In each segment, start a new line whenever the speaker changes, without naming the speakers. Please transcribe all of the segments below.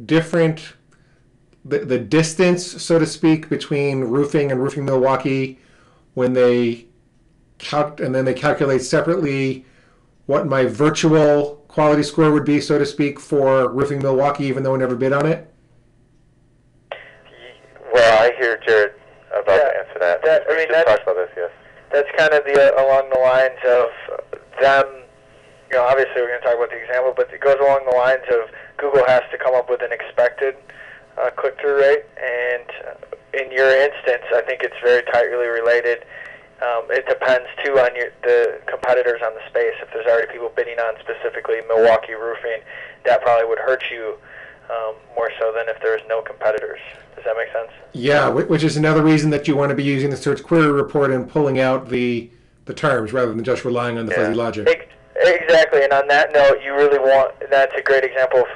different the distance, so to speak, between roofing and roofing Milwaukee when they and then they calculate separately what my virtual quality score would be, so to speak, for roofing Milwaukee, even though I never bid on it?
Well, I hear Jared about to answer that.
I mean, that's
talk about this, yes.
That's kind of along the lines of them. Obviously we're going to talk about the example, but it goes along the lines of Google has to come up with an expected click-through rate, and in your instance, I think it's very tightly related. It depends too on the competitors on the space. If there's already people bidding on specifically Milwaukee roofing, that probably would hurt you more so than if there's no competitors. Does that make sense?
Yeah, which is another reason that you want to be using the search query report and pulling out the terms rather than just relying on the fuzzy logic.
Exactly, and on that note, you really want, that's a great example of,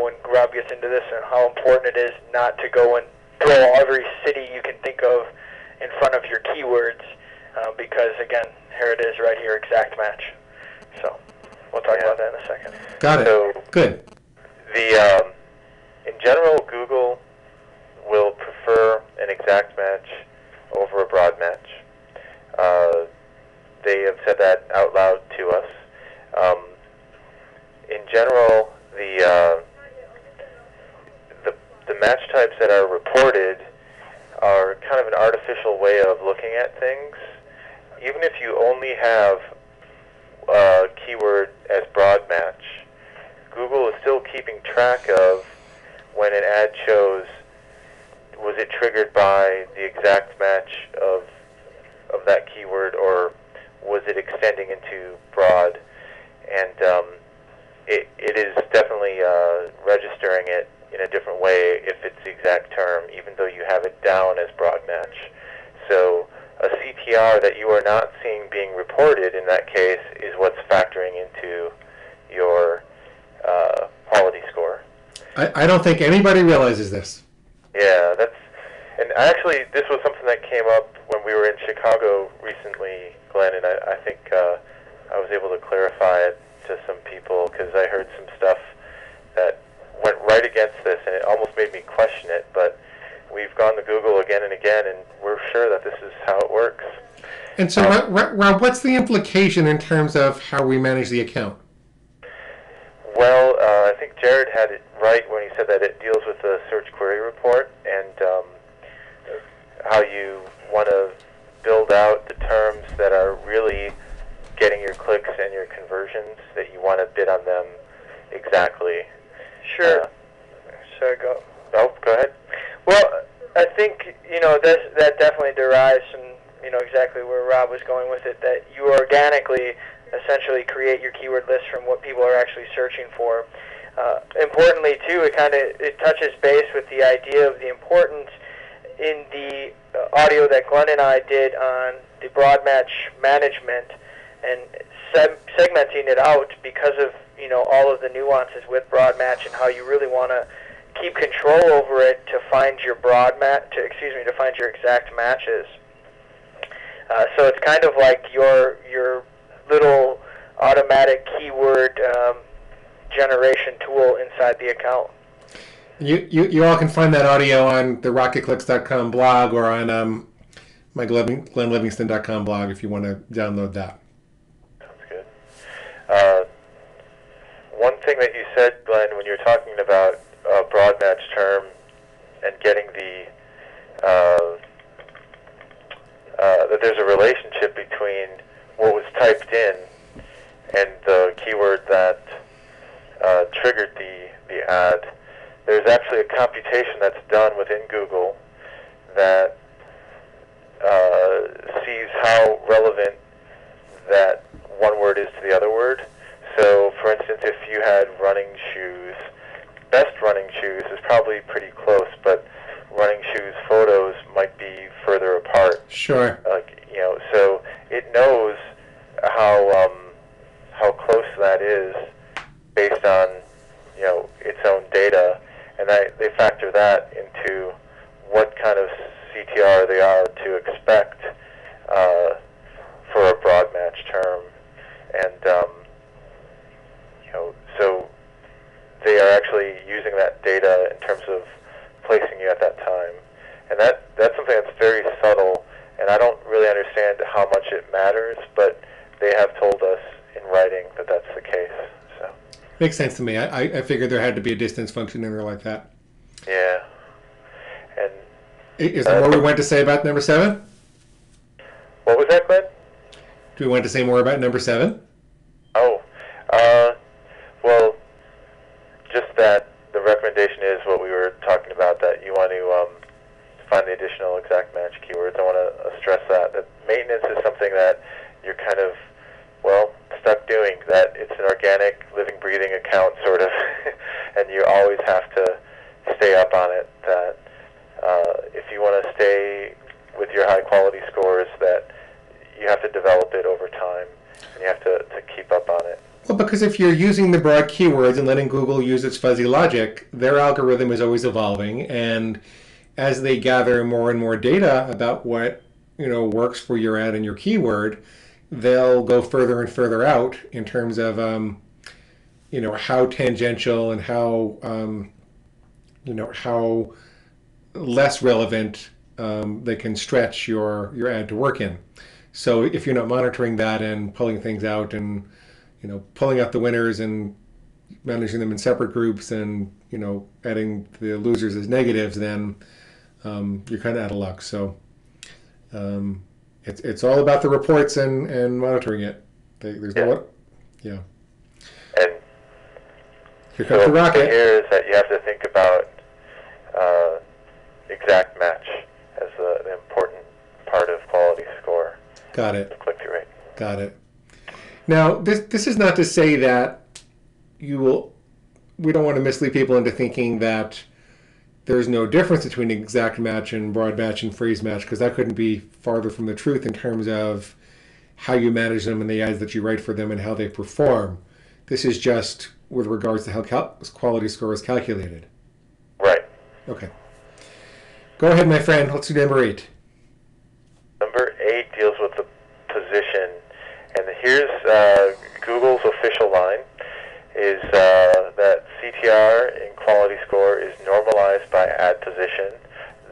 when Rob gets into this and how important it is not to go and throw every city you can think of in front of your keywords, because, again, here it is right here, exact match. So we'll talk about that in a second.
Got it.
So
good.
In general, Google will prefer an exact match over a broad match. They have said that out loud to us. In general, the match types that are reported are kind of an artificial way of looking at things. Even if you only have a keyword as broad match, Google is still keeping track of when an ad shows, was it triggered by the exact match of that keyword, or was it extending into broad? And it is definitely registering it in a different way if it's the exact term, even though you have it down as broad match. So a CTR that you are not seeing being reported in that case is what's factoring into your quality score.
I don't think anybody realizes this.
Yeah, and actually this was something that came up when we were in Chicago recently, Glenn, and I think I was able to clarify it to some people because I heard some stuff that went right against this, and it almost made me question it, but we've gone to Google again and again, and we're sure that this is how it works.
And so, Rob, what's the implication in terms of how we manage the account?
Well, I think Jared had it right when he said that it deals with the search query report and how you want to build out the terms that are really getting your clicks and your conversions, that you want to bid on them exactly.
Sure. So go.
Oh, go ahead.
Well, I think, that definitely derives from, exactly where Rob was going with it, that you organically essentially create your keyword list from what people are actually searching for. Importantly, too, it touches base with the idea of the importance in the audio that Glenn and I did on the broad match management and segmenting it out because of all of the nuances with broad match and how you really want to keep control over it to find your to find your exact matches. So it's kind of like your little automatic keyword generation tool inside the account.
You all can find that audio on the rocketclicks.com blog or on my glenlivingston.com blog if you want to download that.
Sounds good. One thing that you said, Glenn, when you were talking about a broad match term and getting that there's a relationship between what was typed in and the keyword that triggered the ad. There's actually a computation that's done within Google that sees how relevant that one word is to the other word. So, for instance, if you had running shoes, best running shoes is probably pretty close, but running shoes photos might be further apart.
Sure.
So it knows how close that is based on its own data, and they factor that into what kind of CTR they are to expect for a broad match term, and so they they are actually using that data in terms of placing you at that time. And that's something that's very subtle, and I don't really understand how much it matters, but they have told us in writing that that's the case. So
Makes sense to me. I figured there had to be a distance function in there like that.
yeah. And
Is there more we want to say about number 7?
what was that, Glenn?
Do we want to say more about number 7?
Oh, well, just that the recommendation is what we were talking about, that you want to find the additional exact match keywords. I want to stress that maintenance is something that you're kind of, well, stuck doing, that it's an organic, living, breathing account, sort of, and you always have to stay up on it, that if you want to stay with your high-quality scores, that you have to develop it over time, and you have to keep up on it.
Well, because if you're using the broad keywords and letting Google use its fuzzy logic, their algorithm is always evolving, and as they gather more and more data about what works for your ad and your keyword, they'll go further and further out in terms of how tangential and how less relevant they can stretch your ad to work in. So if you're not monitoring that and pulling things out and pulling out the winners and managing them in separate groups and adding the losers as negatives, then you're kind of out of luck. So it's all about the reports and monitoring it. There's no yeah.
And
here comes the rocket.
Here is that you have to think about exact match as an important part of quality score.
Got it.
Click-through rate.
Got it. Now, this is not to say that we don't want to mislead people into thinking that there's no difference between exact match and broad match and phrase match, because that couldn't be farther from the truth in terms of how you manage them and the ads that you write for them and how they perform. This is just with regards to how quality score is calculated.
Right.
Okay. Go ahead, my friend. Let's do number 8.
Number 8 deals with the position. And here's Google's official line, is that CTR in quality score is normalized by ad position.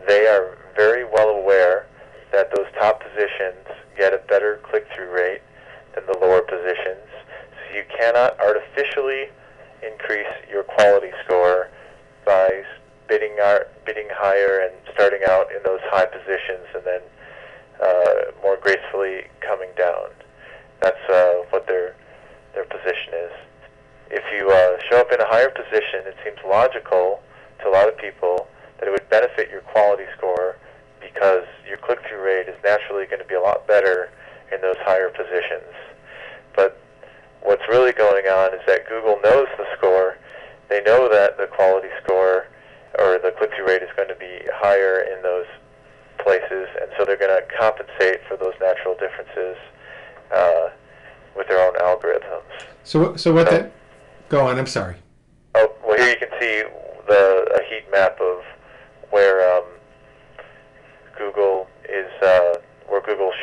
They are very well aware that those top positions get a better click-through rate than the lower positions. So you cannot artificially increase your quality score by bidding higher and starting out in those high positions and then more gracefully coming down. That's what their position is. If you show up in a higher position, it seems logical to a lot of people that it would benefit your quality score because your click-through rate is naturally going to be a lot better in those higher positions. But what's really going on is that Google knows the score. They know that the quality score or the click-through rate is going to be higher in those places, and so they're going to compensate for those natural differences with their own algorithms.
So what that... Go on, I'm sorry.
Oh, well, here you can see a heat map of where Google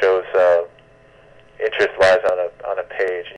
shows interest lies on a page.